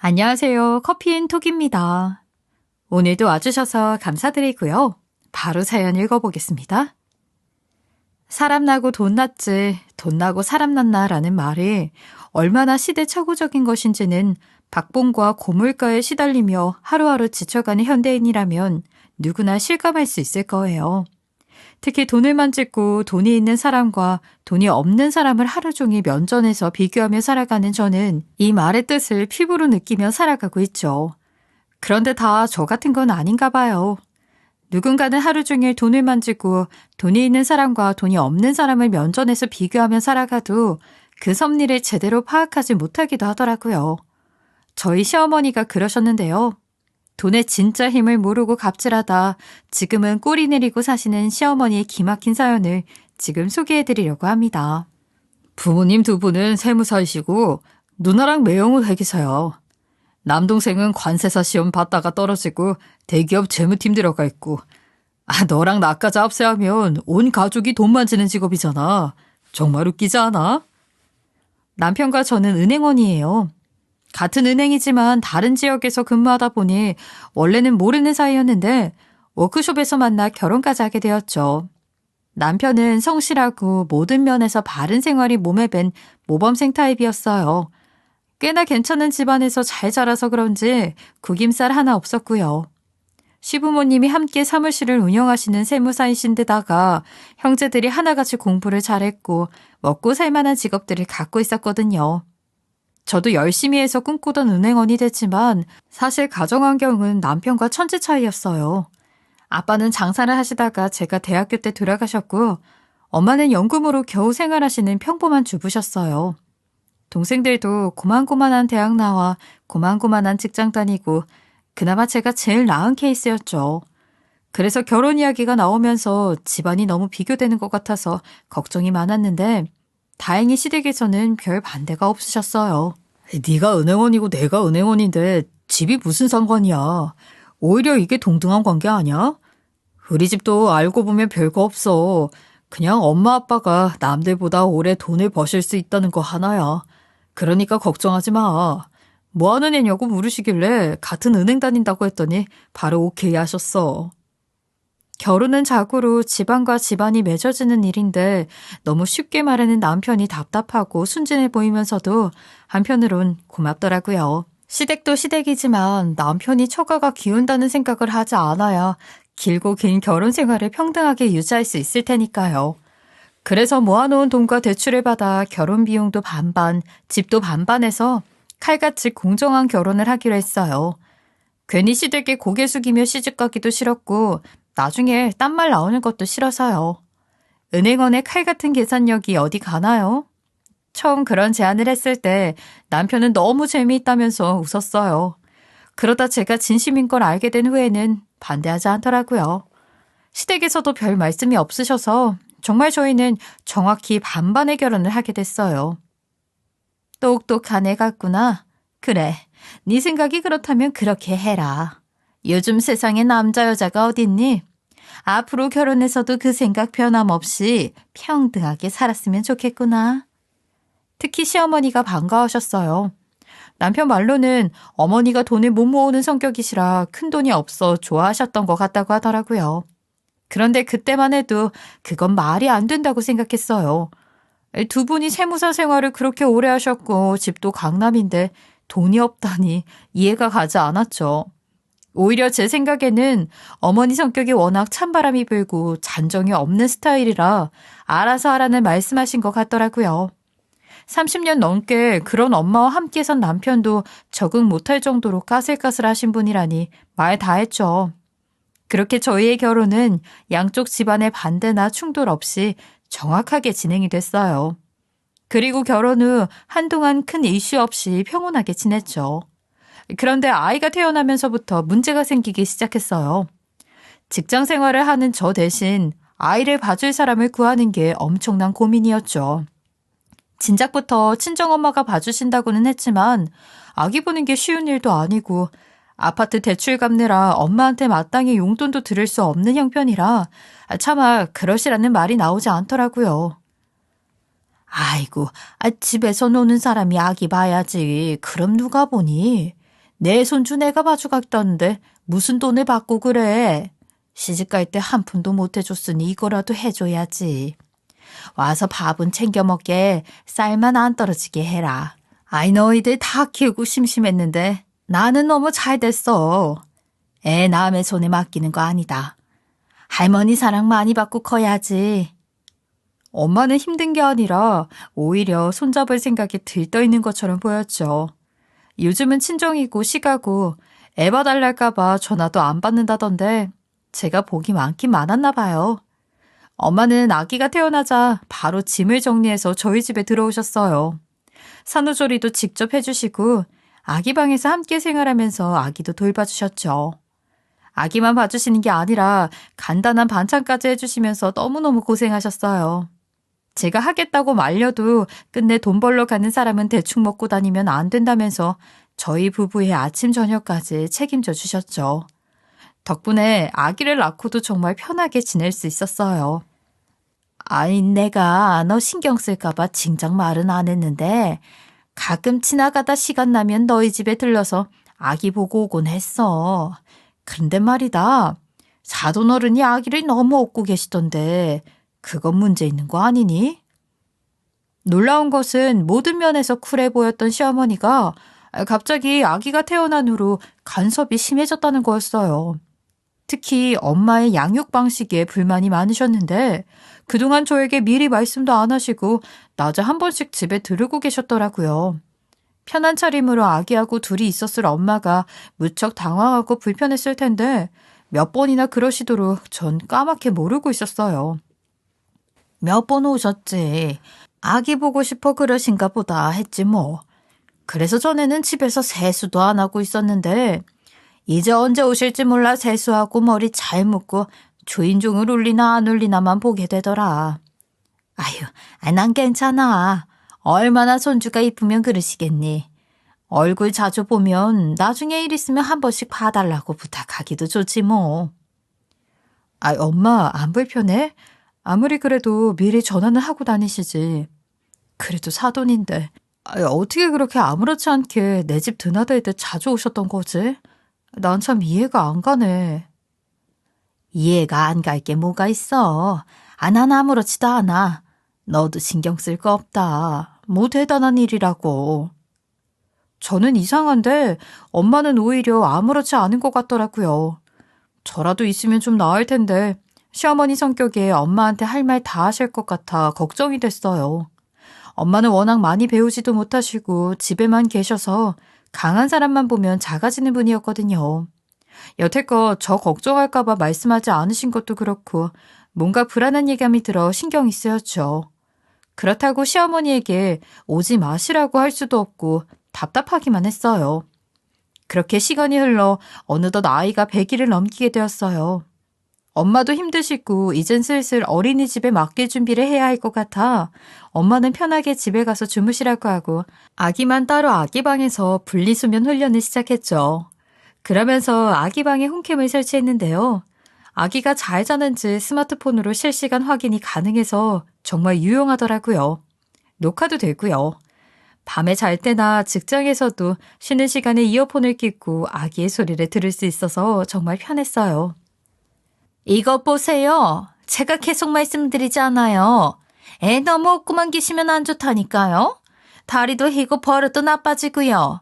안녕하세요. 커피앤톡입니다. 오늘도 와주셔서 감사드리고요. 바로 사연 읽어보겠습니다. 사람 나고 돈 났지, 돈 나고 사람 났나 라는 말이 얼마나 시대착오적인 것인지는 박봉과 고물가에 시달리며 하루하루 지쳐가는 현대인이라면 누구나 실감할 수 있을 거예요. 특히 돈을 만지고 돈이 있는 사람과 돈이 없는 사람을 하루 종일 면전에서 비교하며 살아가는 저는 이 말의 뜻을 피부로 느끼며 살아가고 있죠. 그런데 다 저 같은 건 아닌가 봐요. 누군가는 하루 종일 돈을 만지고 돈이 있는 사람과 돈이 없는 사람을 면전에서 비교하며 살아가도 그 섭리를 제대로 파악하지 못하기도 하더라고요. 저희 시어머니가 그러셨는데요. 돈의 진짜 힘을 모르고 갑질하다 지금은 꼬리 내리고 사시는 시어머니의 기막힌 사연을 지금 소개해드리려고 합니다. 부모님 두 분은 세무사이시고 누나랑 매형은 회계사요. 남동생은 관세사 시험 봤다가 떨어지고 대기업 재무팀 들어가 있고 너랑 나까지 합세하면 온 가족이 돈 만지는 직업이잖아. 정말 웃기지 않아? 남편과 저는 은행원이에요. 같은 은행이지만 다른 지역에서 근무하다 보니 원래는 모르는 사이였는데 워크숍에서 만나 결혼까지 하게 되었죠. 남편은 성실하고 모든 면에서 바른 생활이 몸에 밴 모범생 타입이었어요. 꽤나 괜찮은 집안에서 잘 자라서 그런지 구김살 하나 없었고요. 시부모님이 함께 사무실을 운영하시는 세무사이신 데다가 형제들이 하나같이 공부를 잘했고 먹고 살만한 직업들을 갖고 있었거든요. 저도 열심히 해서 꿈꾸던 은행원이 됐지만 사실 가정환경은 남편과 천지 차이였어요. 아빠는 장사를 하시다가 제가 대학교 때 돌아가셨고 엄마는 연금으로 겨우 생활하시는 평범한 주부셨어요. 동생들도 고만고만한 대학 나와 고만고만한 직장 다니고 그나마 제가 제일 나은 케이스였죠. 그래서 결혼 이야기가 나오면서 집안이 너무 비교되는 것 같아서 걱정이 많았는데 다행히 시댁에서는 별 반대가 없으셨어요. 네가 은행원이고 내가 은행원인데 집이 무슨 상관이야. 오히려 이게 동등한 관계 아니야? 우리 집도 알고 보면 별거 없어. 그냥 엄마 아빠가 남들보다 오래 돈을 버실 수 있다는 거 하나야. 그러니까 걱정하지 마. 뭐 하는 애냐고 물으시길래 같은 은행 다닌다고 했더니 바로 오케이 하셨어. 결혼은 자고로 집안과 집안이 맺어지는 일인데 너무 쉽게 말하는 남편이 답답하고 순진해 보이면서도 한편으론 고맙더라고요. 시댁도 시댁이지만 남편이 처가가 기운다는 생각을 하지 않아야 길고 긴 결혼 생활을 평등하게 유지할 수 있을 테니까요. 그래서 모아놓은 돈과 대출을 받아 결혼 비용도 반반, 집도 반반해서 칼같이 공정한 결혼을 하기로 했어요. 괜히 시댁에 고개 숙이며 시집가기도 싫었고 나중에 딴 말 나오는 것도 싫어서요. 은행원의 칼 같은 계산력이 어디 가나요? 처음 그런 제안을 했을 때 남편은 너무 재미있다면서 웃었어요. 그러다 제가 진심인 걸 알게 된 후에는 반대하지 않더라고요. 시댁에서도 별 말씀이 없으셔서 정말 저희는 정확히 반반의 결혼을 하게 됐어요. 똑똑한 애 같구나. 그래, 네 생각이 그렇다면 그렇게 해라. 요즘 세상에 남자 여자가 어딨니? 앞으로 결혼해서도 그 생각 변함없이 평등하게 살았으면 좋겠구나. 특히 시어머니가 반가워하셨어요. 남편 말로는 어머니가 돈을 못 모으는 성격이시라 큰돈이 없어 좋아하셨던 것 같다고 하더라고요. 그런데 그때만 해도 그건 말이 안 된다고 생각했어요. 두 분이 세무사 생활을 그렇게 오래 하셨고 집도 강남인데 돈이 없다니 이해가 가지 않았죠. 오히려 제 생각에는 어머니 성격이 워낙 찬바람이 불고 잔정이 없는 스타일이라 알아서 하라는 말씀하신 것 같더라고요. 30년 넘게 그런 엄마와 함께 산 남편도 적응 못할 정도로 까슬까슬하신 분이라니 말 다 했죠. 그렇게 저희의 결혼은 양쪽 집안의 반대나 충돌 없이 정확하게 진행이 됐어요. 그리고 결혼 후 한동안 큰 이슈 없이 평온하게 지냈죠. 그런데 아이가 태어나면서부터 문제가 생기기 시작했어요. 직장 생활을 하는 저 대신 아이를 봐줄 사람을 구하는 게 엄청난 고민이었죠. 진작부터 친정엄마가 봐주신다고는 했지만 아기 보는 게 쉬운 일도 아니고 아파트 대출 갚느라 엄마한테 마땅히 용돈도 들을 수 없는 형편이라 차마 그러시라는 말이 나오지 않더라고요. 아이고, 집에서 노는 사람이 아기 봐야지. 그럼 누가 보니? 내 손주 내가 봐주겠다는데 무슨 돈을 받고 그래. 시집갈 때 한 푼도 못 해줬으니 이거라도 해줘야지. 와서 밥은 챙겨 먹게 쌀만 안 떨어지게 해라. 아이 너희들 다 키우고 심심했는데 나는 너무 잘 됐어. 애 남의 손에 맡기는 거 아니다. 할머니 사랑 많이 받고 커야지. 엄마는 힘든 게 아니라 오히려 손잡을 생각이 들떠있는 것처럼 보였죠. 요즘은 친정이고 시가고 애 봐달랄까봐 전화도 안 받는다던데 제가 복이 많긴 많았나 봐요. 엄마는 아기가 태어나자 바로 짐을 정리해서 저희 집에 들어오셨어요. 산후조리도 직접 해주시고 아기 방에서 함께 생활하면서 아기도 돌봐주셨죠. 아기만 봐주시는 게 아니라 간단한 반찬까지 해주시면서 너무너무 고생하셨어요. 제가 하겠다고 말려도 끝내 돈 벌러 가는 사람은 대충 먹고 다니면 안 된다면서 저희 부부의 아침 저녁까지 책임져 주셨죠. 덕분에 아기를 낳고도 정말 편하게 지낼 수 있었어요. 아니, 내가 너 신경 쓸까봐 진작 말은 안 했는데 가끔 지나가다 시간 나면 너희 집에 들러서 아기 보고 오곤 했어. 그런데 말이다. 사돈어른이 아기를 너무 업고 계시던데 그건 문제 있는 거 아니니? 놀라운 것은 모든 면에서 쿨해 보였던 시어머니가 갑자기 아기가 태어난 후로 간섭이 심해졌다는 거였어요. 특히 엄마의 양육 방식에 불만이 많으셨는데 그동안 저에게 미리 말씀도 안 하시고 낮에 한 번씩 집에 들르고 계셨더라고요. 편한 차림으로 아기하고 둘이 있었을 엄마가 무척 당황하고 불편했을 텐데 몇 번이나 그러시도록 전 까맣게 모르고 있었어요. 몇 번 오셨지. 아기 보고 싶어 그러신가 보다 했지 뭐. 그래서 전에는 집에서 세수도 안 하고 있었는데 이제 언제 오실지 몰라 세수하고 머리 잘 묶고 초인종을 울리나 안 울리나만 보게 되더라. 아유, 난 괜찮아. 얼마나 손주가 이쁘면 그러시겠니. 얼굴 자주 보면 나중에 일 있으면 한 번씩 봐달라고 부탁하기도 좋지 뭐. 엄마 안 불편해? 아무리 그래도 미리 전화는 하고 다니시지. 그래도 사돈인데 어떻게 그렇게 아무렇지 않게 내 집 드나들 때 자주 오셨던 거지? 난 참 이해가 안 가네. 이해가 안 갈 게 뭐가 있어. 난 아무렇지도 않아. 너도 신경 쓸 거 없다. 뭐 대단한 일이라고. 저는 이상한데 엄마는 오히려 아무렇지 않은 것 같더라고요. 저라도 있으면 좀 나을 텐데 시어머니 성격에 엄마한테 할 말 다 하실 것 같아 걱정이 됐어요. 엄마는 워낙 많이 배우지도 못하시고 집에만 계셔서 강한 사람만 보면 작아지는 분이었거든요. 여태껏 저 걱정할까봐 말씀하지 않으신 것도 그렇고 뭔가 불안한 예감이 들어 신경이 쓰였죠. 그렇다고 시어머니에게 오지 마시라고 할 수도 없고 답답하기만 했어요. 그렇게 시간이 흘러 어느덧 아이가 100일을 넘기게 되었어요. 엄마도 힘드시고 이젠 슬슬 어린이집에 맡길 준비를 해야 할 것 같아 엄마는 편하게 집에 가서 주무시라고 하고 아기만 따로 아기방에서 분리수면 훈련을 시작했죠. 그러면서 아기방에 홈캠을 설치했는데요. 아기가 잘 자는지 스마트폰으로 실시간 확인이 가능해서 정말 유용하더라고요. 녹화도 되고요. 밤에 잘 때나 직장에서도 쉬는 시간에 이어폰을 끼고 아기의 소리를 들을 수 있어서 정말 편했어요. 이것 보세요. 제가 계속 말씀드리잖아요. 애 너무 없고만 계시면 안 좋다니까요. 다리도 희고 버릇도 나빠지고요.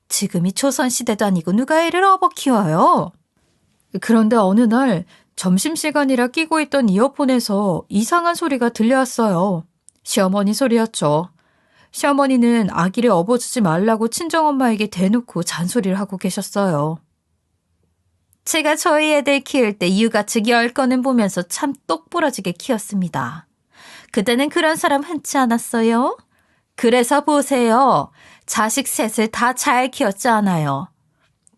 지금이 조선시대도 아니고 누가 애를 업어 키워요. 그런데 어느 날 점심시간이라 끼고 있던 이어폰에서 이상한 소리가 들려왔어요. 시어머니 소리였죠. 시어머니는 아기를 업어주지 말라고 친정엄마에게 대놓고 잔소리를 하고 계셨어요. 제가 저희 애들 키울 때 육아측 10건은 보면서 참 똑부러지게 키웠습니다. 그때는 그런 사람 흔치 않았어요. 그래서 보세요. 자식 셋을 다 잘 키웠잖아요.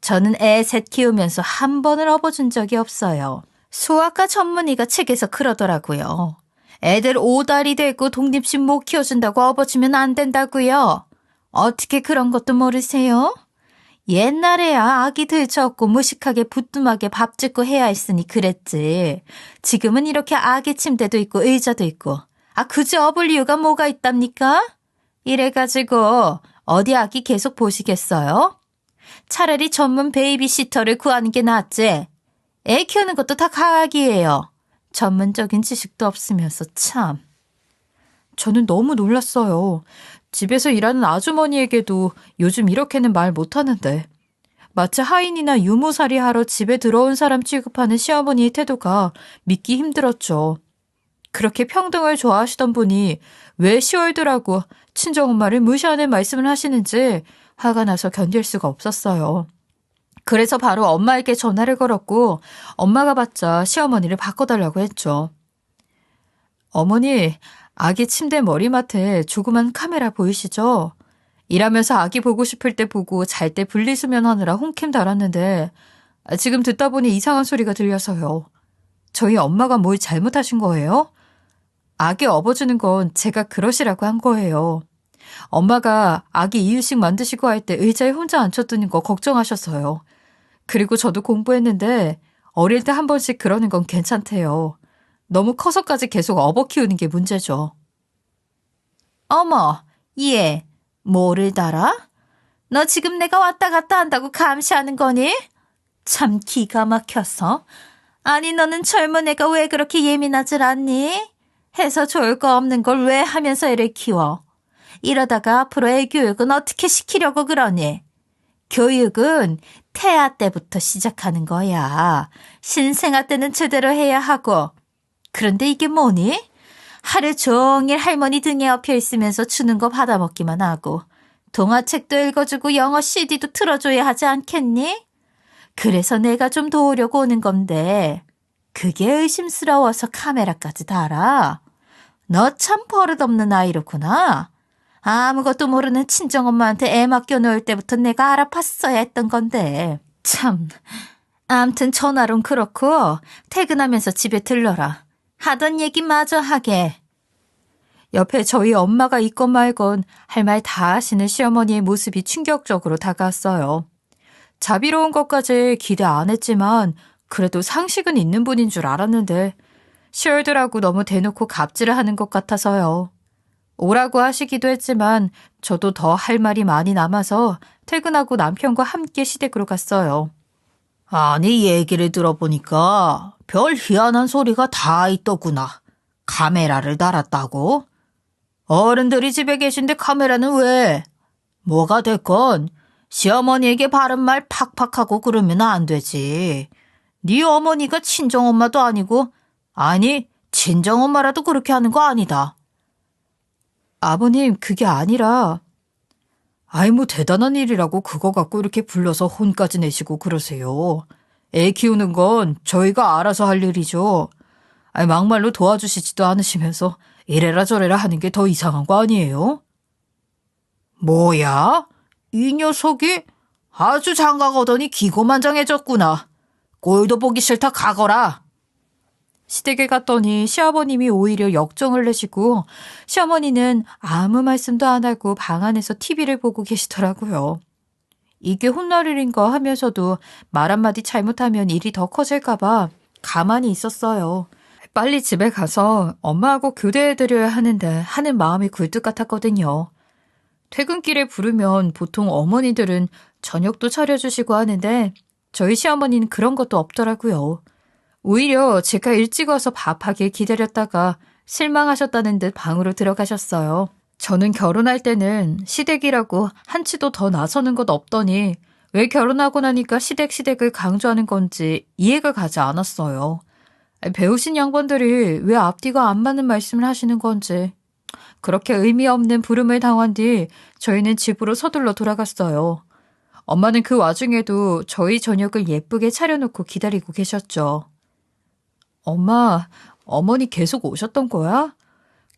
저는 애 셋 키우면서 한 번을 업어준 적이 없어요. 소아과 전문의가 책에서 그러더라고요. 애들 오다리 되고 독립심 못 키워준다고 업어주면 안 된다고요. 어떻게 그런 것도 모르세요? 옛날에야 아기 들쳐업고 무식하게 부뚜막에 밥 짓고 해야 했으니 그랬지. 지금은 이렇게 아기 침대도 있고 의자도 있고. 그저 업을 이유가 뭐가 있답니까? 이래가지고 어디 아기 계속 보시겠어요? 차라리 전문 베이비시터를 구하는 게 낫지. 애 키우는 것도 다 가학이에요. 전문적인 지식도 없으면서 참. 저는 너무 놀랐어요. 집에서 일하는 아주머니에게도 요즘 이렇게는 말 못하는데 마치 하인이나 유모살이 하러 집에 들어온 사람 취급하는 시어머니의 태도가 믿기 힘들었죠. 그렇게 평등을 좋아하시던 분이 왜 시월드라고 친정엄마를 무시하는 말씀을 하시는지 화가 나서 견딜 수가 없었어요. 그래서 바로 엄마에게 전화를 걸었고 엄마가 받자 시어머니를 바꿔달라고 했죠. 어머니, 아기 침대 머리맡에 조그만 카메라 보이시죠? 일하면서 아기 보고 싶을 때 보고 잘 때 분리수면하느라 홈캠 달았는데 지금 듣다 보니 이상한 소리가 들려서요. 저희 엄마가 뭘 잘못하신 거예요? 아기 업어주는 건 제가 그러시라고 한 거예요. 엄마가 아기 이유식 만드시고 할 때 의자에 혼자 앉혀두는 거 걱정하셨어요. 그리고 저도 공부했는데 어릴 때 한 번씩 그러는 건 괜찮대요. 너무 커서까지 계속 업어 키우는 게 문제죠. 어머, 얘 뭐를 달아? 너 지금 내가 왔다 갔다 한다고 감시하는 거니? 참 기가 막혀서. 아니 너는 젊은 애가 왜 그렇게 예민하질 않니? 해서 좋을 거 없는 걸 왜 하면서 애를 키워? 이러다가 앞으로 애 교육은 어떻게 시키려고 그러니? 교육은 태아 때부터 시작하는 거야. 신생아 때는 제대로 해야 하고. 그런데 이게 뭐니? 하루 종일 할머니 등에 엎여 있으면서 주는 거 받아먹기만 하고 동화책도 읽어주고 영어 CD도 틀어줘야 하지 않겠니? 그래서 내가 좀 도우려고 오는 건데 그게 의심스러워서 카메라까지 달아. 너 참 버릇없는 아이로구나. 아무것도 모르는 친정엄마한테 애 맡겨놓을 때부터 내가 알아봤어야 했던 건데. 참. 암튼 전화론 그렇고 퇴근하면서 집에 들러라. 하던 얘기 마저 하게. 옆에 저희 엄마가 있건 말건 할 말 다 하시는 시어머니의 모습이 충격적으로 다가왔어요. 자비로운 것까지 기대 안 했지만 그래도 상식은 있는 분인 줄 알았는데 시얼드라고 너무 대놓고 갑질을 하는 것 같아서요. 오라고 하시기도 했지만 저도 더 할 말이 많이 남아서 퇴근하고 남편과 함께 시댁으로 갔어요. 아니 얘기를 들어보니까 별 희한한 소리가 다 있더구나. 카메라를 달았다고? 어른들이 집에 계신데 카메라는 왜? 뭐가 됐건 시어머니에게 바른 말 팍팍하고 그러면 안 되지. 네 어머니가 친정엄마도 아니고 아니 친정엄마라도 그렇게 하는 거 아니다. 아버님 그게 아니라 아이 뭐 대단한 일이라고 그거 갖고 이렇게 불러서 혼까지 내시고 그러세요. 애 키우는 건 저희가 알아서 할 일이죠. 아이 막말로 도와주시지도 않으시면서 이래라 저래라 하는 게 더 이상한 거 아니에요? 뭐야? 이 녀석이 아주 장가거더니 기고만장해졌구나. 꼴도 보기 싫다 가거라. 시댁에 갔더니 시아버님이 오히려 역정을 내시고 시어머니는 아무 말씀도 안 하고 방 안에서 TV를 보고 계시더라고요. 이게 혼날 일인가 하면서도 말 한마디 잘못하면 일이 더 커질까 봐 가만히 있었어요. 빨리 집에 가서 엄마하고 교대해드려야 하는데 하는 마음이 굴뚝 같았거든요. 퇴근길에 부르면 보통 어머니들은 저녁도 차려주시고 하는데 저희 시어머니는 그런 것도 없더라고요. 오히려 제가 일찍 와서 밥하길 기다렸다가 실망하셨다는 듯 방으로 들어가셨어요. 저는 결혼할 때는 시댁이라고 한치도 더 나서는 것 없더니 왜 결혼하고 나니까 시댁을 강조하는 건지 이해가 가지 않았어요. 배우신 양반들이 왜 앞뒤가 안 맞는 말씀을 하시는 건지. 그렇게 의미 없는 부름을 당한 뒤 저희는 집으로 서둘러 돌아갔어요. 엄마는 그 와중에도 저희 저녁을 예쁘게 차려놓고 기다리고 계셨죠. 엄마, 어머니 계속 오셨던 거야?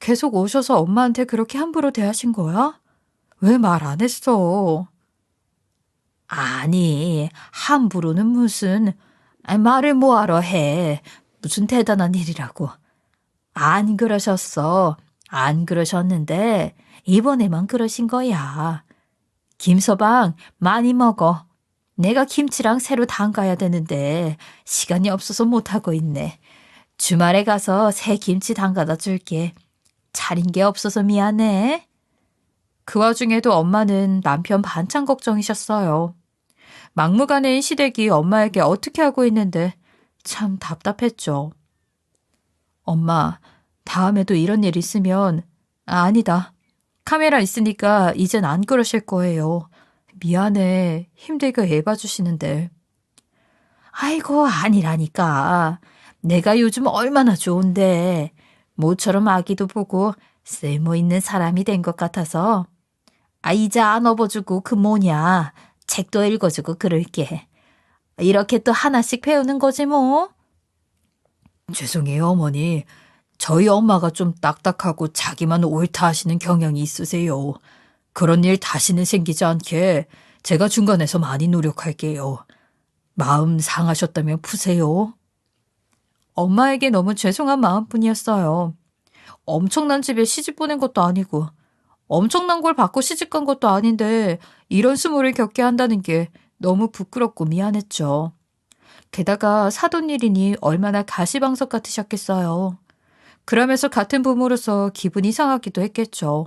계속 오셔서 엄마한테 그렇게 함부로 대하신 거야? 왜 말 안 했어? 아니, 함부로는 무슨, 말을 뭐하러 해. 무슨 대단한 일이라고. 안 그러셨어. 안 그러셨는데 이번에만 그러신 거야. 김서방 많이 먹어. 내가 김치랑 새로 담가야 되는데 시간이 없어서 못하고 있네. 주말에 가서 새 김치 담가다 줄게. 차린 게 없어서 미안해. 그 와중에도 엄마는 남편 반찬 걱정이셨어요. 막무가내인 시댁이 엄마에게 어떻게 하고 있는데 참 답답했죠. 엄마, 다음에도 이런 일 있으면 아니다. 카메라 있으니까 이젠 안 그러실 거예요. 미안해. 힘들게 애봐주시는데. 아이고, 아니라니까. 내가 요즘 얼마나 좋은데. 모처럼 아기도 보고 쓸모있는 사람이 된 것 같아서. 이제 안 업어주고 그 뭐냐. 책도 읽어주고 그럴게. 이렇게 또 하나씩 배우는 거지 뭐. 죄송해요, 어머니. 저희 엄마가 좀 딱딱하고 자기만 옳다 하시는 경향이 있으세요. 그런 일 다시는 생기지 않게 제가 중간에서 많이 노력할게요. 마음 상하셨다면 푸세요. 엄마에게 너무 죄송한 마음뿐이었어요. 엄청난 집에 시집 보낸 것도 아니고 엄청난 걸 받고 시집 간 것도 아닌데 이런 수모를 겪게 한다는 게 너무 부끄럽고 미안했죠. 게다가 사돈 일이니 얼마나 가시방석 같으셨겠어요. 그러면서 같은 부모로서 기분이 상하기도 했겠죠.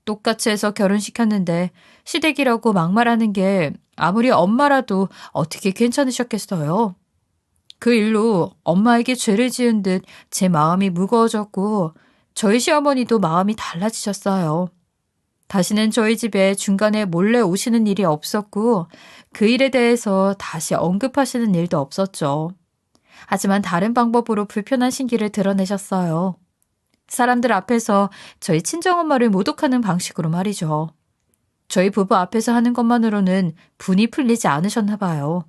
똑같이 해서 결혼시켰는데 시댁이라고 막말하는 게 아무리 엄마라도 어떻게 괜찮으셨겠어요. 그 일로 엄마에게 죄를 지은 듯 제 마음이 무거워졌고 저희 시어머니도 마음이 달라지셨어요. 다시는 저희 집에 중간에 몰래 오시는 일이 없었고 그 일에 대해서 다시 언급하시는 일도 없었죠. 하지만 다른 방법으로 불편한 신기를 드러내셨어요. 사람들 앞에서 저희 친정엄마를 모독하는 방식으로 말이죠. 저희 부부 앞에서 하는 것만으로는 분이 풀리지 않으셨나 봐요.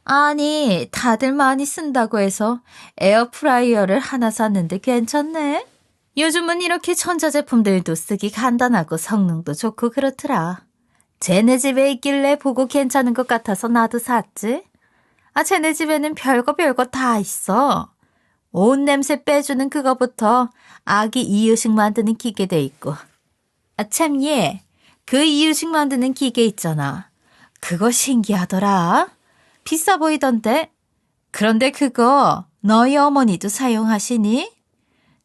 아니, 다들 많이 쓴다고 해서 에어프라이어를 하나 샀는데 괜찮네? 요즘은 이렇게 전자제품들도 쓰기 간단하고 성능도 좋고 그렇더라. 쟤네 집에 있길래 보고 괜찮은 것 같아서 나도 샀지. 쟤네 집에는 별거 다 있어. 옷 냄새 빼주는 그거부터 아기 이유식 만드는 기계도 있고. 참 얘, 그 이유식 만드는 기계 있잖아. 그거 신기하더라. 비싸 보이던데. 그런데 그거 너희 어머니도 사용하시니?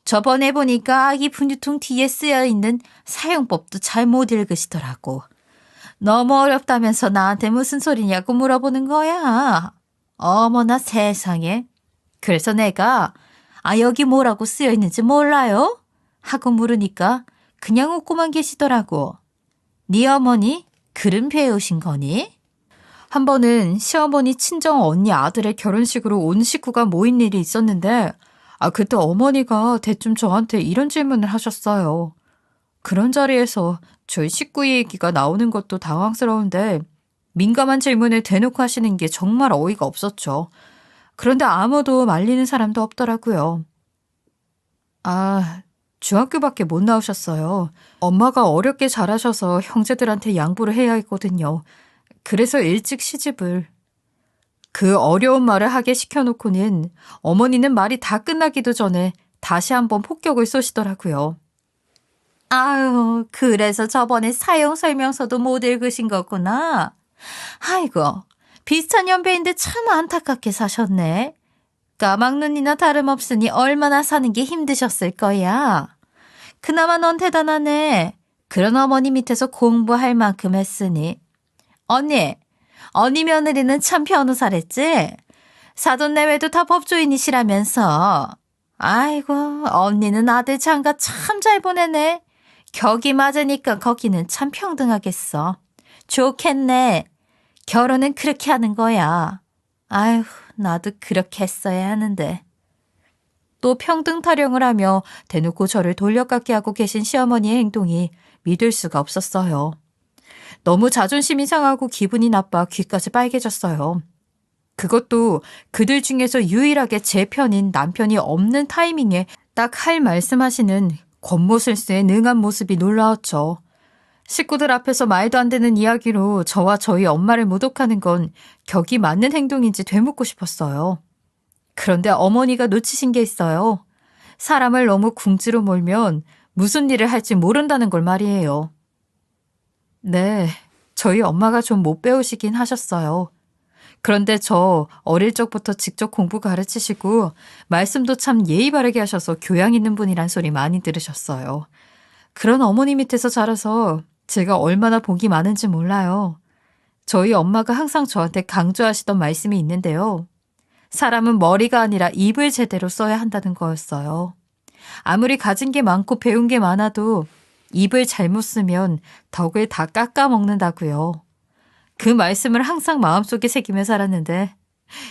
저번에 보니까 아기 분유통 뒤에 쓰여있는 사용법도 잘 못 읽으시더라고. 너무 어렵다면서 나한테 무슨 소리냐고 물어보는 거야. 어머나 세상에. 그래서 내가 여기 뭐라고 쓰여있는지 몰라요? 하고 물으니까 그냥 웃고만 계시더라고. 네 어머니 글은 배우신 거니? 한 번은 시어머니 친정 언니 아들의 결혼식으로 온 식구가 모인 일이 있었는데 그때 어머니가 대뜸 저한테 이런 질문을 하셨어요. 그런 자리에서 저희 식구 얘기가 나오는 것도 당황스러운데 민감한 질문을 대놓고 하시는 게 정말 어이가 없었죠. 그런데 아무도 말리는 사람도 없더라고요. 중학교밖에 못 나오셨어요. 엄마가 어렵게 자라셔서 형제들한테 양보를 해야 했거든요. 그래서 일찍 시집을. 그 어려운 말을 하게 시켜놓고는 어머니는 말이 다 끝나기도 전에 다시 한번 폭격을 쏘시더라고요. 그래서 저번에 사용 설명서도 못 읽으신 거구나. 아이고, 비슷한 연배인데 참 안타깝게 사셨네. 까막눈이나 다름없으니 얼마나 사는 게 힘드셨을 거야. 그나마 넌 대단하네. 그런 어머니 밑에서 공부할 만큼 했으니. 언니 며느리는 참 변호사랬지? 사돈 내외도 다 법조인이시라면서. 아이고, 언니는 아들 장가 참 잘 보내네. 격이 맞으니까 거기는 참 평등하겠어. 좋겠네. 결혼은 그렇게 하는 거야. 아휴, 나도 그렇게 했어야 하는데. 또 평등 타령을 하며 대놓고 저를 돌려깎기 하고 계신 시어머니의 행동이 믿을 수가 없었어요. 너무 자존심이 상하고 기분이 나빠 귀까지 빨개졌어요. 그것도 그들 중에서 유일하게 제 편인 남편이 없는 타이밍에 딱 할 말씀하시는 권모술수에 능한 모습이 놀라웠죠. 식구들 앞에서 말도 안 되는 이야기로 저와 저희 엄마를 모독하는 건 격이 맞는 행동인지 되묻고 싶었어요. 그런데 어머니가 놓치신 게 있어요. 사람을 너무 궁지로 몰면 무슨 일을 할지 모른다는 걸 말이에요. 네, 저희 엄마가 좀 못 배우시긴 하셨어요. 그런데 저 어릴 적부터 직접 공부 가르치시고 말씀도 참 예의 바르게 하셔서 교양 있는 분이란 소리 많이 들으셨어요. 그런 어머니 밑에서 자라서 제가 얼마나 복이 많은지 몰라요. 저희 엄마가 항상 저한테 강조하시던 말씀이 있는데요. 사람은 머리가 아니라 입을 제대로 써야 한다는 거였어요. 아무리 가진 게 많고 배운 게 많아도 입을 잘못 쓰면 덕을 다 깎아먹는다고요. 그 말씀을 항상 마음속에 새기며 살았는데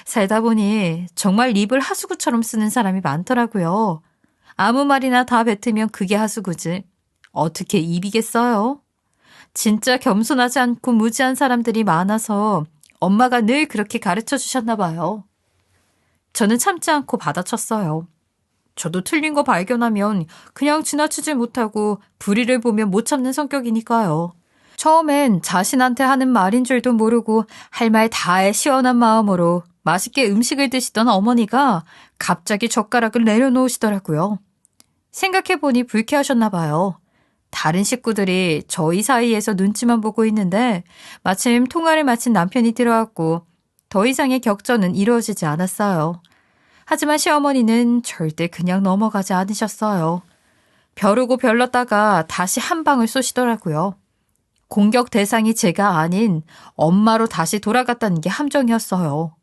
살다 보니 정말 입을 하수구처럼 쓰는 사람이 많더라고요. 아무 말이나 다 뱉으면 그게 하수구지. 어떻게 입이겠어요? 진짜 겸손하지 않고 무지한 사람들이 많아서 엄마가 늘 그렇게 가르쳐 주셨나 봐요. 저는 참지 않고 받아쳤어요. 저도 틀린 거 발견하면 그냥 지나치지 못하고 불의를 보면 못 참는 성격이니까요. 처음엔 자신한테 하는 말인 줄도 모르고 할 말 다해 시원한 마음으로 맛있게 음식을 드시던 어머니가 갑자기 젓가락을 내려놓으시더라고요. 생각해보니 불쾌하셨나 봐요. 다른 식구들이 저희 사이에서 눈치만 보고 있는데 마침 통화를 마친 남편이 들어왔고 더 이상의 격전은 이루어지지 않았어요. 하지만 시어머니는 절대 그냥 넘어가지 않으셨어요. 벼르고 별렀다가 다시 한 방을 쏘시더라고요. 공격 대상이 제가 아닌 엄마로 다시 돌아갔다는 게 함정이었어요.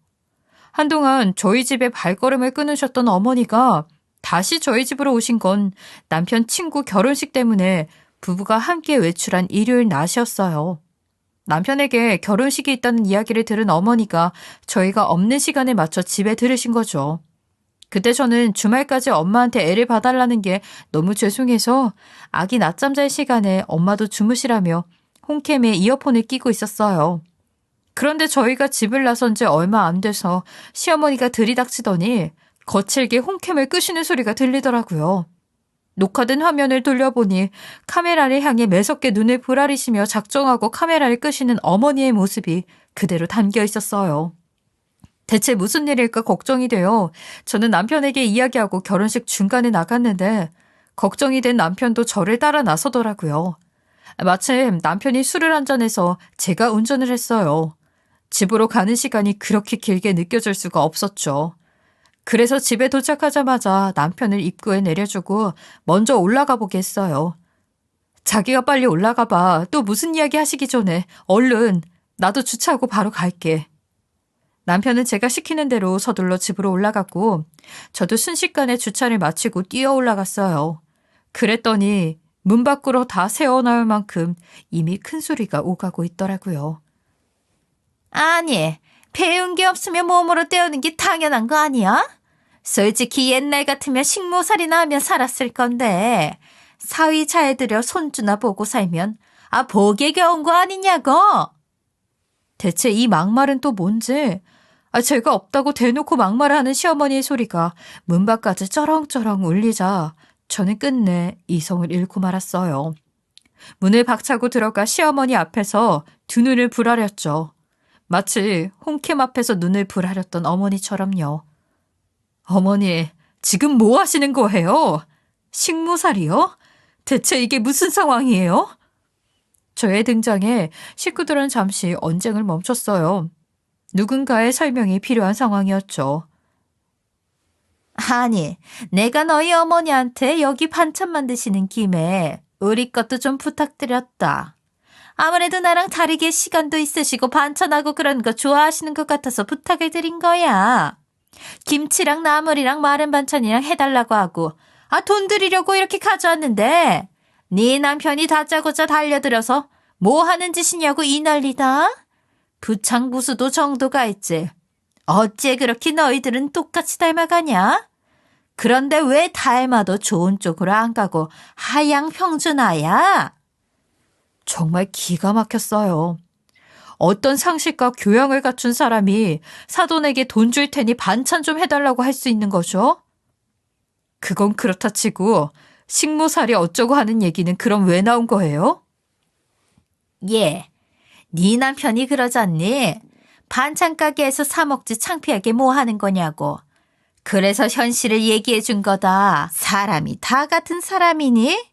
한동안 저희 집에 발걸음을 끊으셨던 어머니가 다시 저희 집으로 오신 건 남편 친구 결혼식 때문에 부부가 함께 외출한 일요일 낮이었어요. 남편에게 결혼식이 있다는 이야기를 들은 어머니가 저희가 없는 시간에 맞춰 집에 들으신 거죠. 그때 저는 주말까지 엄마한테 애를 봐달라는 게 너무 죄송해서 아기 낮잠 잘 시간에 엄마도 주무시라며 홈캠에 이어폰을 끼고 있었어요. 그런데 저희가 집을 나선 지 얼마 안 돼서 시어머니가 들이닥치더니 거칠게 홈캠을 끄시는 소리가 들리더라고요. 녹화된 화면을 돌려보니 카메라를 향해 매섭게 눈을 부라리시며 작정하고 카메라를 끄시는 어머니의 모습이 그대로 담겨 있었어요. 대체 무슨 일일까 걱정이 되어 저는 남편에게 이야기하고 결혼식 중간에 나갔는데 걱정이 된 남편도 저를 따라 나서더라고요. 마침 남편이 술을 한잔해서 제가 운전을 했어요. 집으로 가는 시간이 그렇게 길게 느껴질 수가 없었죠. 그래서 집에 도착하자마자 남편을 입구에 내려주고 먼저 올라가 보게 했어요. 자기가 빨리 올라가 봐. 또 무슨 이야기 하시기 전에 얼른 나도 주차하고 바로 갈게. 남편은 제가 시키는 대로 서둘러 집으로 올라갔고 저도 순식간에 주차를 마치고 뛰어 올라갔어요. 그랬더니 문 밖으로 다 새어나올 만큼 이미 큰 소리가 오가고 있더라고요. 아니, 배운 게 없으면 몸으로 때우는 게 당연한 거 아니야? 솔직히 옛날 같으면 식모살이나 하면 살았을 건데 사위 잘 들여 손주나 보고 살면 복에 겨운 거 아니냐고. 대체 이 막말은 또 뭔지 제가 없다고 대놓고 막말을 하는 시어머니의 소리가 문 밖까지 쩌렁쩌렁 울리자 저는 끝내 이성을 잃고 말았어요. 문을 박차고 들어가 시어머니 앞에서 두 눈을 부라렸죠. 마치 홈캠 앞에서 눈을 부라렸던 어머니처럼요. 어머니, 지금 뭐 하시는 거예요? 식모살이요? 대체 이게 무슨 상황이에요? 저의 등장에 식구들은 잠시 언쟁을 멈췄어요. 누군가의 설명이 필요한 상황이었죠. 아니, 내가 너희 어머니한테 여기 반찬 만드시는 김에 우리 것도 좀 부탁드렸다. 아무래도 나랑 다르게 시간도 있으시고 반찬하고 그런 거 좋아하시는 것 같아서 부탁을 드린 거야. 김치랑 나물이랑 마른 반찬이랑 해달라고 하고 돈 드리려고 이렇게 가져왔는데 네 남편이 다짜고짜 달려들어서 뭐 하는 짓이냐고 이 난리다. 부창부수도 정도가 있지. 어째 그렇게 너희들은 똑같이 닮아가냐? 그런데 왜 닮아도 좋은 쪽으로 안 가고 하향 평준화야? 정말 기가 막혔어요. 어떤 상식과 교양을 갖춘 사람이 사돈에게 돈 줄 테니 반찬 좀 해달라고 할 수 있는 거죠? 그건 그렇다 치고 식모살이 어쩌고 하는 얘기는 그럼 왜 나온 거예요? 예, 네 남편이 그러잖니. 반찬 가게에서 사 먹지 창피하게 뭐 하는 거냐고. 그래서 현실을 얘기해 준 거다. 사람이 다 같은 사람이니?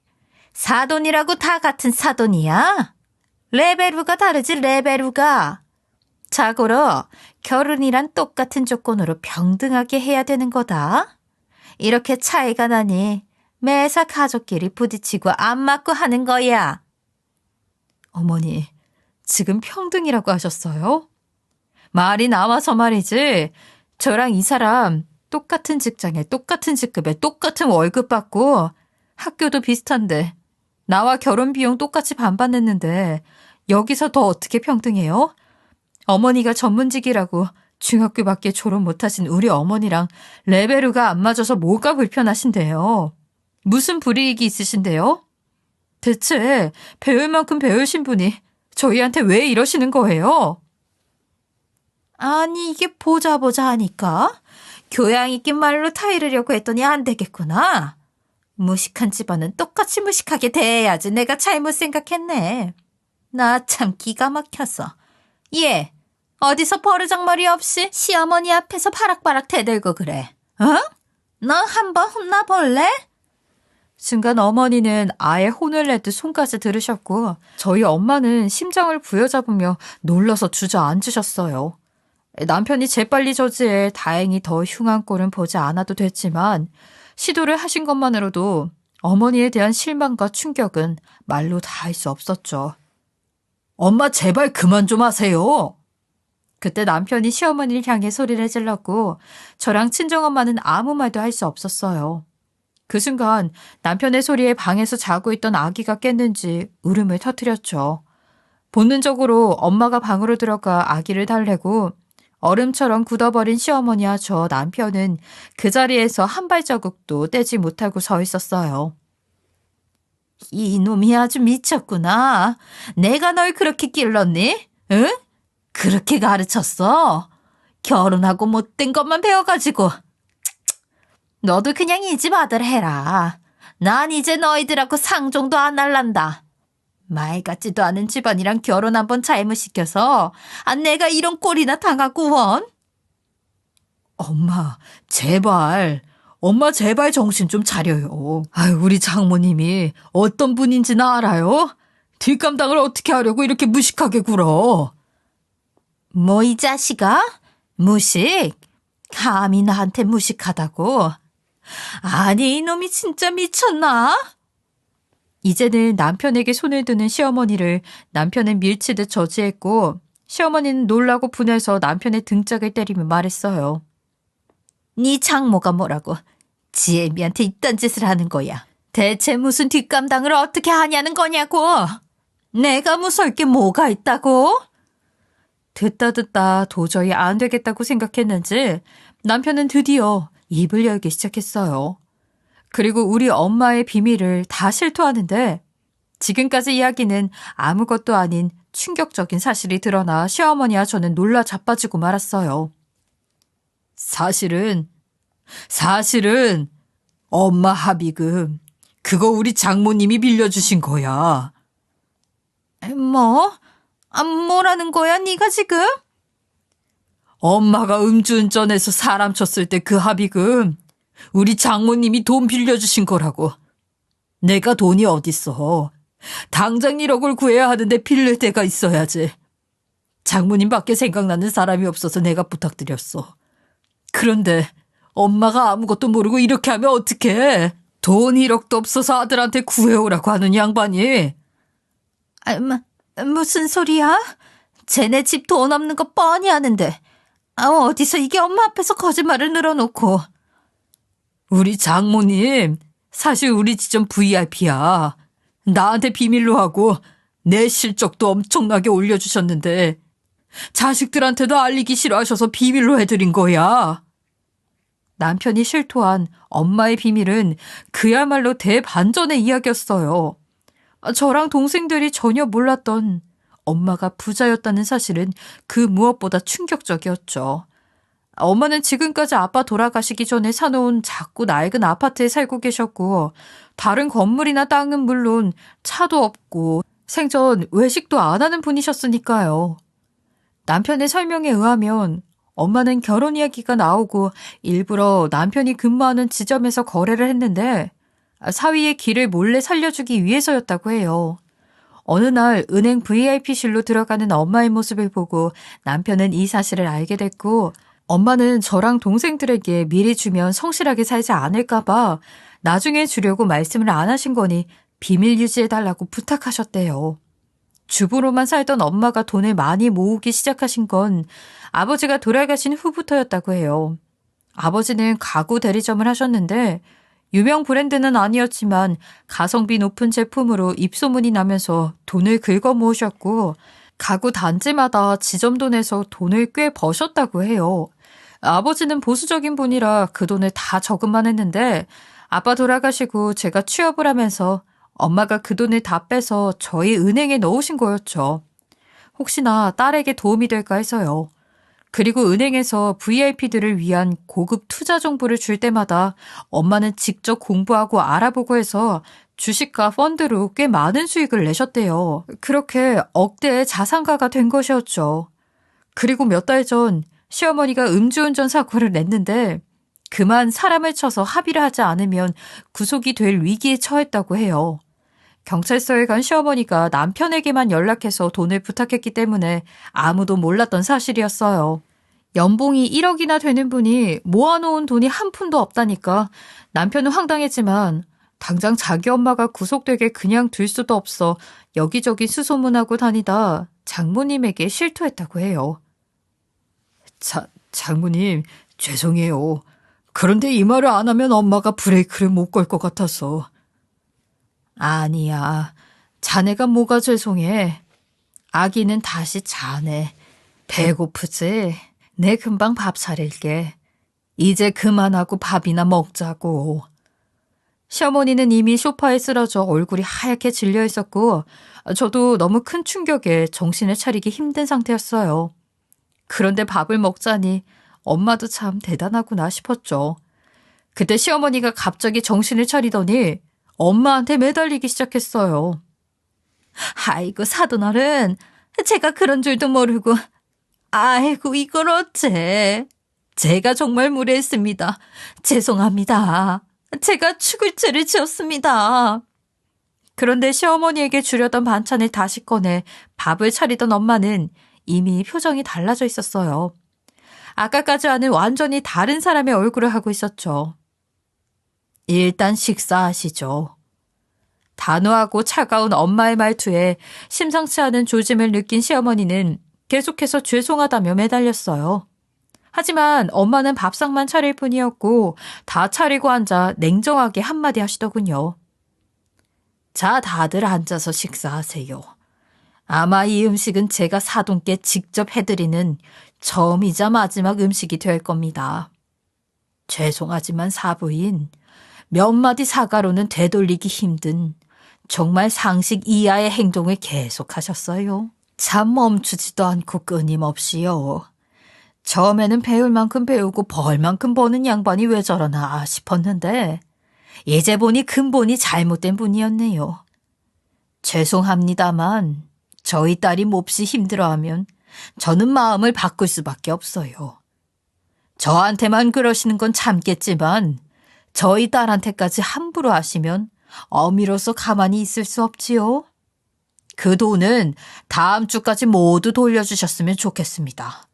사돈이라고 다 같은 사돈이야? 레베루가 다르지 레베루가. 자고로 결혼이란 똑같은 조건으로 병등하게 해야 되는 거다. 이렇게 차이가 나니 매사 가족끼리 부딪히고 안 맞고 하는 거야. 어머니, 지금 평등이라고 하셨어요? 말이 나와서 말이지. 저랑 이 사람 똑같은 직장에 똑같은 직급에 똑같은 월급 받고 학교도 비슷한데 나와 결혼 비용 똑같이 반반 냈는데 여기서 더 어떻게 평등해요? 어머니가 전문직이라고 중학교밖에 졸업 못하신 우리 어머니랑 레벨우가 안 맞아서 뭐가 불편하신데요? 무슨 불이익이 있으신데요? 대체 배울 만큼 배우신 분이 저희한테 왜 이러시는 거예요? 아니, 이게 보자 하니까 교양 있긴 말로 타이르려고 했더니 안 되겠구나. 무식한 집안은 똑같이 무식하게 대해야지 내가 잘못 생각했네. 나 참 기가 막혀서. 얘, 어디서 버르장머리 없이 시어머니 앞에서 바락바락 대들고 그래. 어? 너 한번 혼나볼래? 순간 어머니는 아예 혼을 내듯 손까지 들으셨고 저희 엄마는 심장을 부여잡으며 놀라서 주저앉으셨어요. 남편이 재빨리 저지해 다행히 더 흉한 꼴은 보지 않아도 됐지만 시도를 하신 것만으로도 어머니에 대한 실망과 충격은 말로 다 할 수 없었죠. 엄마 제발 그만 좀 하세요. 그때 남편이 시어머니를 향해 소리를 질렀고 저랑 친정엄마는 아무 말도 할 수 없었어요. 그 순간 남편의 소리에 방에서 자고 있던 아기가 깼는지 울음을 터뜨렸죠. 본능적으로 엄마가 방으로 들어가 아기를 달래고 얼음처럼 굳어버린 시어머니와 저 남편은 그 자리에서 한 발자국도 떼지 못하고 서 있었어요. 이놈이 아주 미쳤구나. 내가 널 그렇게 길렀니? 응? 그렇게 가르쳤어? 결혼하고 못된 것만 배워가지고. 너도 그냥 이 집 아들 해라. 난 이제 너희들하고 상종도 안 할란다. 말 같지도 않은 집안이랑 결혼 한번 잘못시켜서 내가 이런 꼴이나 당하고 원? 엄마 제발 정신 좀 차려요. 아유, 우리 장모님이 어떤 분인지는 알아요? 뒷감당을 어떻게 하려고 이렇게 무식하게 굴어? 뭐 이 자식아? 무식? 감히 나한테 무식하다고? 아니, 이놈이 진짜 미쳤나? 이제는 남편에게 손을 드는 시어머니를 남편은 밀치듯 저지했고 시어머니는 놀라고 분해서 남편의 등짝을 때리며 말했어요. 네 장모가 뭐라고 지혜미한테 이딴 짓을 하는 거야. 대체 무슨 뒷감당을 어떻게 하냐는 거냐고. 내가 무서울 게 뭐가 있다고? 듣다 도저히 안 되겠다고 생각했는지 남편은 드디어 입을 열기 시작했어요. 그리고 우리 엄마의 비밀을 다 실토하는데 지금까지 이야기는 아무것도 아닌 충격적인 사실이 드러나 시어머니와 저는 놀라 자빠지고 말았어요. 사실은 엄마 합의금 그거 우리 장모님이 빌려주신 거야. 뭐? 뭐라는 거야 네가 지금? 엄마가 음주운전해서 사람 쳤을 때 그 합의금 우리 장모님이 돈 빌려주신 거라고. 내가 돈이 어딨어. 당장 1억을 구해야 하는데 빌릴 데가 있어야지. 장모님밖에 생각나는 사람이 없어서 내가 부탁드렸어. 그런데 엄마가 아무것도 모르고 이렇게 하면 어떡해. 돈 1억도 없어서 아들한테 구해오라고 하는 양반이. 무슨 소리야? 쟤네 집 돈 없는 거 뻔히 아는데 어디서 이게 엄마 앞에서 거짓말을 늘어놓고. 우리 장모님 사실 우리 지점 VIP야. 나한테 비밀로 하고 내 실적도 엄청나게 올려주셨는데 자식들한테도 알리기 싫어하셔서 비밀로 해드린 거야. 남편이 실토한 엄마의 비밀은 그야말로 대반전의 이야기였어요. 저랑 동생들이 전혀 몰랐던 엄마가 부자였다는 사실은 그 무엇보다 충격적이었죠. 엄마는 지금까지 아빠 돌아가시기 전에 사놓은 작고 낡은 아파트에 살고 계셨고 다른 건물이나 땅은 물론 차도 없고 생전 외식도 안 하는 분이셨으니까요. 남편의 설명에 의하면 엄마는 결혼 이야기가 나오고 일부러 남편이 근무하는 지점에서 거래를 했는데 사위의 길을 몰래 살려주기 위해서였다고 해요. 어느 날 은행 VIP실로 들어가는 엄마의 모습을 보고 남편은 이 사실을 알게 됐고 엄마는 저랑 동생들에게 미리 주면 성실하게 살지 않을까 봐 나중에 주려고 말씀을 안 하신 거니 비밀 유지해달라고 부탁하셨대요. 주부로만 살던 엄마가 돈을 많이 모으기 시작하신 건 아버지가 돌아가신 후부터였다고 해요. 아버지는 가구 대리점을 하셨는데 유명 브랜드는 아니었지만 가성비 높은 제품으로 입소문이 나면서 돈을 긁어 모으셨고 가구 단지마다 지점도 내서 돈을 꽤 버셨다고 해요. 아버지는 보수적인 분이라 그 돈을 다 저금만 했는데 아빠 돌아가시고 제가 취업을 하면서 엄마가 그 돈을 다 빼서 저희 은행에 넣으신 거였죠. 혹시나 딸에게 도움이 될까 해서요. 그리고 은행에서 VIP들을 위한 고급 투자 정보를 줄 때마다 엄마는 직접 공부하고 알아보고 해서 주식과 펀드로 꽤 많은 수익을 내셨대요. 그렇게 억대의 자산가가 된 것이었죠. 그리고 몇 달 전 시어머니가 음주운전 사고를 냈는데 그만 사람을 쳐서 합의를 하지 않으면 구속이 될 위기에 처했다고 해요. 경찰서에 간 시어머니가 남편에게만 연락해서 돈을 부탁했기 때문에 아무도 몰랐던 사실이었어요. 연봉이 1억이나 되는 분이 모아놓은 돈이 한 푼도 없다니까 남편은 황당했지만 당장 자기 엄마가 구속되게 그냥 둘 수도 없어 여기저기 수소문하고 다니다 장모님에게 실토했다고 해요. 장모님, 죄송해요. 그런데 이 말을 안 하면 엄마가 브레이크를 못 걸 것 같아서. 아니야. 자네가 뭐가 죄송해. 아기는 다시 자네. 배고프지? 내 금방 밥 차릴게. 이제 그만하고 밥이나 먹자고. 시어머니는 이미 소파에 쓰러져 얼굴이 하얗게 질려 있었고 저도 너무 큰 충격에 정신을 차리기 힘든 상태였어요. 그런데 밥을 먹자니 엄마도 참 대단하구나 싶었죠. 그때 시어머니가 갑자기 정신을 차리더니 엄마한테 매달리기 시작했어요. 아이고 사돈어른, 제가 그런 줄도 모르고. 아이고 이걸 어째. 제가 정말 무례했습니다. 죄송합니다. 제가 죽을 죄를 지었습니다. 그런데 시어머니에게 주려던 반찬을 다시 꺼내 밥을 차리던 엄마는 이미 표정이 달라져 있었어요. 아까까지와는 완전히 다른 사람의 얼굴을 하고 있었죠. 일단 식사하시죠. 단호하고 차가운 엄마의 말투에 심상치 않은 조짐을 느낀 시어머니는 계속해서 죄송하다며 매달렸어요. 하지만 엄마는 밥상만 차릴 뿐이었고 다 차리고 앉아 냉정하게 한마디 하시더군요. 자, 다들 앉아서 식사하세요. 아마 이 음식은 제가 사돈께 직접 해드리는 처음이자 마지막 음식이 될 겁니다. 죄송하지만 사부인, 몇 마디 사과로는 되돌리기 힘든 정말 상식 이하의 행동을 계속하셨어요. 참 멈추지도 않고 끊임없이요. 처음에는 배울 만큼 배우고 벌 만큼 버는 양반이 왜 저러나 싶었는데 이제 보니 근본이 잘못된 분이었네요. 죄송합니다만 저희 딸이 몹시 힘들어하면 저는 마음을 바꿀 수밖에 없어요. 저한테만 그러시는 건 참겠지만 저희 딸한테까지 함부로 하시면 어미로서 가만히 있을 수 없지요. 그 돈은 다음 주까지 모두 돌려주셨으면 좋겠습니다.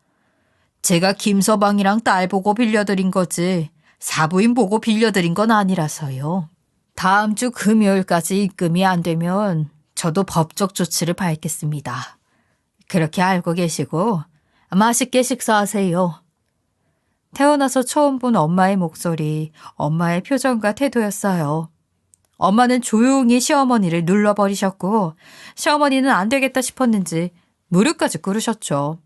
제가 김서방이랑 딸 보고 빌려드린 거지 사부인 보고 빌려드린 건 아니라서요. 다음 주 금요일까지 입금이 안 되면 저도 법적 조치를 밟겠습니다. 그렇게 알고 계시고 맛있게 식사하세요. 태어나서 처음 본 엄마의 목소리, 엄마의 표정과 태도였어요. 엄마는 조용히 시어머니를 눌러버리셨고 시어머니는 안 되겠다 싶었는지 무릎까지 꿇으셨죠.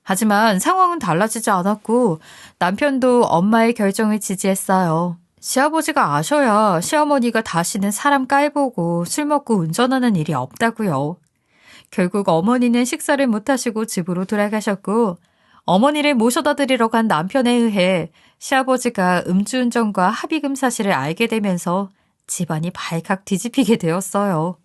하지만 상황은 달라지지 않았고 남편도 엄마의 결정을 지지했어요. 시아버지가 아셔야 시어머니가 다시는 사람 깔보고 술 먹고 운전하는 일이 없다고요. 결국 어머니는 식사를 못하시고 집으로 돌아가셨고 어머니를 모셔다 드리러 간 남편에 의해 시아버지가 음주운전과 합의금 사실을 알게 되면서 집안이 발칵 뒤집히게 되었어요.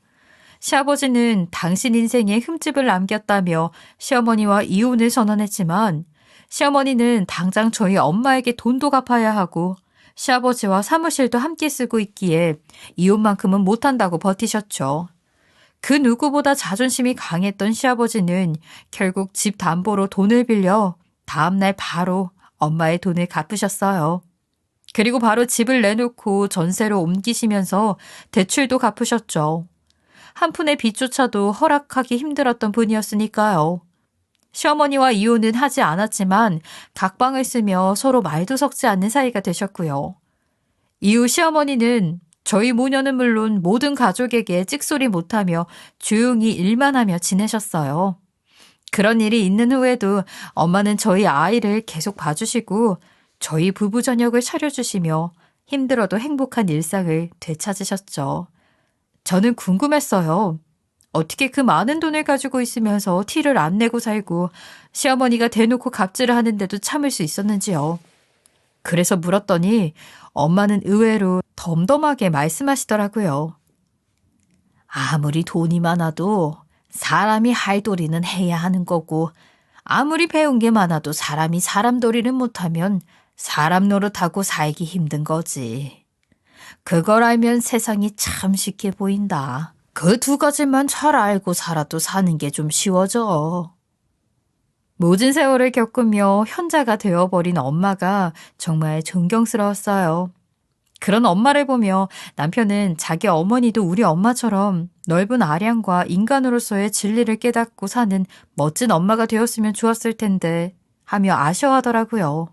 시아버지는 당신 인생에 흠집을 남겼다며 시어머니와 이혼을 선언했지만 시어머니는 당장 저희 엄마에게 돈도 갚아야 하고 시아버지와 사무실도 함께 쓰고 있기에 이혼만큼은 못한다고 버티셨죠. 그 누구보다 자존심이 강했던 시아버지는 결국 집 담보로 돈을 빌려 다음날 바로 엄마의 돈을 갚으셨어요. 그리고 바로 집을 내놓고 전세로 옮기시면서 대출도 갚으셨죠. 한 푼의 빚조차도 허락하기 힘들었던 분이었으니까요. 시어머니와 이혼은 하지 않았지만 각방을 쓰며 서로 말도 섞지 않는 사이가 되셨고요. 이후 시어머니는 저희 모녀는 물론 모든 가족에게 찍소리 못하며 조용히 일만 하며 지내셨어요. 그런 일이 있는 후에도 엄마는 저희 아이를 계속 봐주시고 저희 부부 저녁을 차려주시며 힘들어도 행복한 일상을 되찾으셨죠. 저는 궁금했어요. 어떻게 그 많은 돈을 가지고 있으면서 티를 안 내고 살고 시어머니가 대놓고 갑질을 하는데도 참을 수 있었는지요. 그래서 물었더니 엄마는 의외로 덤덤하게 말씀하시더라고요. 아무리 돈이 많아도 사람이 할 도리는 해야 하는 거고, 아무리 배운 게 많아도 사람이 사람 도리를 못하면 사람 노릇하고 살기 힘든 거지. 그걸 알면 세상이 참 쉽게 보인다. 그 두 가지만 잘 알고 살아도 사는 게 좀 쉬워져. 모진 세월을 겪으며 현자가 되어버린 엄마가 정말 존경스러웠어요. 그런 엄마를 보며 남편은 자기 어머니도 우리 엄마처럼 넓은 아량과 인간으로서의 진리를 깨닫고 사는 멋진 엄마가 되었으면 좋았을 텐데 하며 아쉬워하더라고요.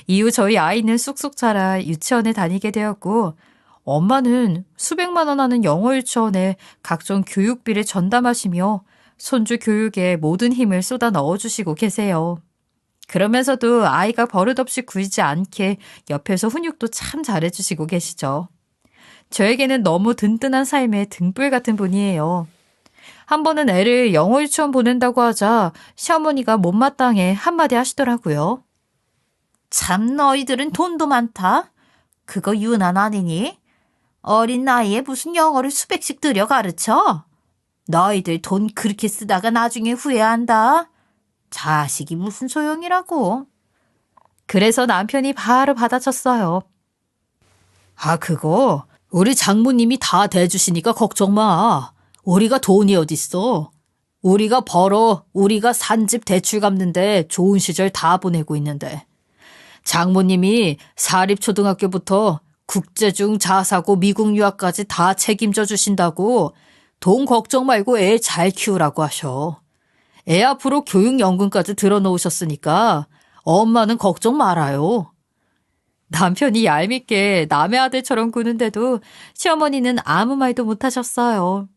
이후 저희 아이는 쑥쑥 자라 유치원에 다니게 되었고 엄마는 수백만 원 하는 영어 유치원에 각종 교육비를 전담하시며 손주 교육에 모든 힘을 쏟아 넣어주시고 계세요. 그러면서도 아이가 버릇없이 굴지 않게 옆에서 훈육도 참 잘해주시고 계시죠. 저에게는 너무 든든한 삶의 등불 같은 분이에요. 한 번은 애를 영어 유치원 보낸다고 하자 시어머니가 못마땅해 한마디 하시더라고요. 참 너희들은 돈도 많다. 그거 유난 아니니? 어린 나이에 무슨 영어를 수백씩 들여 가르쳐? 너희들 돈 그렇게 쓰다가 나중에 후회한다. 자식이 무슨 소용이라고. 그래서 남편이 바로 받아쳤어요. 아, 그거 우리 장모님이 다 대주시니까 걱정 마. 우리가 돈이 어딨어. 우리가 벌어 우리가 산 집 대출 갚는데 좋은 시절 다 보내고 있는데. 장모님이 사립초등학교부터 국제중 자사고 미국 유학까지 다 책임져 주신다고 돈 걱정 말고 애 잘 키우라고 하셔. 애 앞으로 교육연금까지 들어놓으셨으니까 엄마는 걱정 말아요. 남편이 얄밉게 남의 아들처럼 구는데도 시어머니는 아무 말도 못하셨어요.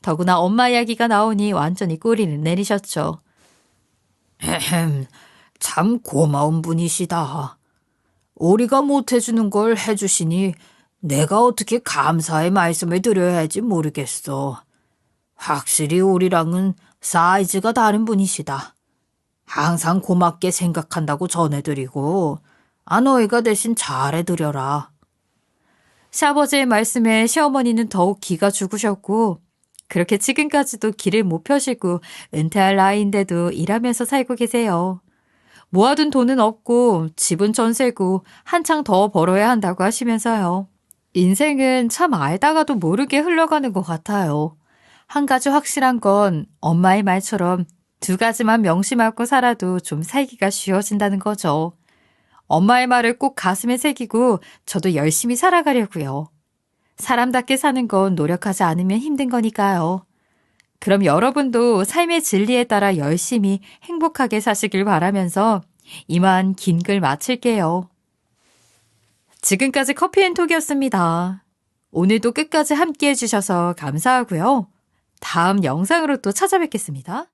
더구나 엄마 이야기가 나오니 완전히 꼬리를 내리셨죠. 참 고마운 분이시다. 우리가 못해주는 걸 해주시니 내가 어떻게 감사의 말씀을 드려야 할지 모르겠어. 확실히 우리랑은 사이즈가 다른 분이시다. 항상 고맙게 생각한다고 전해드리고 너희가 대신 잘해드려라. 시아버지의 말씀에 시어머니는 더욱 기가 죽으셨고 그렇게 지금까지도 길을 못 펴시고 은퇴할 나이인데도 일하면서 살고 계세요. 모아둔 돈은 없고 집은 전세고 한창 더 벌어야 한다고 하시면서요. 인생은 참 알다가도 모르게 흘러가는 것 같아요. 한 가지 확실한 건 엄마의 말처럼 두 가지만 명심하고 살아도 좀 살기가 쉬워진다는 거죠. 엄마의 말을 꼭 가슴에 새기고 저도 열심히 살아가려고요. 사람답게 사는 건 노력하지 않으면 힘든 거니까요. 그럼 여러분도 삶의 진리에 따라 열심히 행복하게 사시길 바라면서 이만 긴 글 마칠게요. 지금까지 커피앤톡이었습니다. 오늘도 끝까지 함께 해주셔서 감사하고요. 다음 영상으로 또 찾아뵙겠습니다.